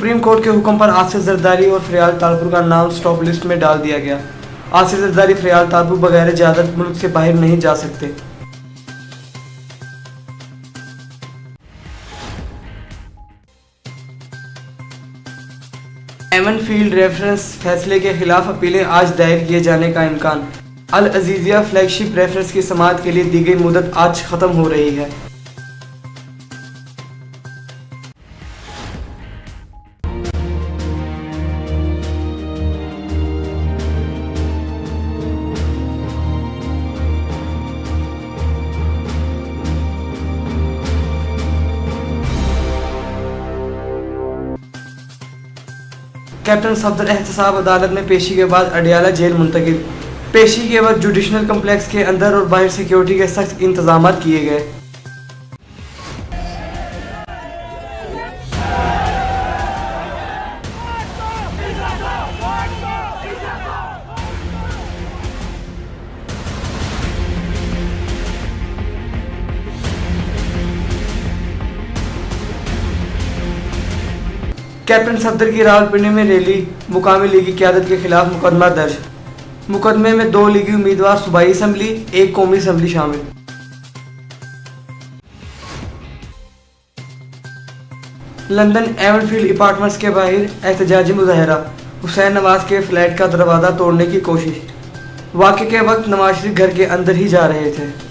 Supreme court के हुक्म पर आसिफ जरदारी और फरियाल तालपुर का नाम स्टॉप लिस्ट में डाल दिया गया। आसिफ जरदारी फरियाल तालपुर बगैर इजाज़त मुल्क से बाहर नहीं जा सकते। एमन फील्ड रेफरेंस फैसले के खिलाफ अपीलें आज दायर किए जाने का इम्कान। अल अजीज़िया फ्लैगशिप रेफरेंस की समाअत के लिए दी गई मुदत आज ख़त्म हो रही है। कैप्टन सफदर एहतसाब अदालत में पेशी के बाद अडियाला जेल मुंतकिल। पेशी के वक्त जुडिशनल कम्प्लेक्स के अंदर और बाहर सिक्योरिटी के सख्त इंतजाम किए गए। कैप्टन सफदर की रावलपिंडी में रैली, मुकामी लीगी क़यादत के खिलाफ मुकदमा दर्ज। मुकदमे में 2 लीगी उम्मीदवार सूबाई असम्बली, 1 कौमी असम्बली शामिल। लंदन एवन फील्ड अपार्टमेंट्स के बाहर एहतजाजी मुजाहरा, हुसैन नवाज के फ्लैट का दरवाज़ा तोड़ने की कोशिश। वाक़े के वक्त नवाज शरीफ घर के अंदर ही जा रहे थे।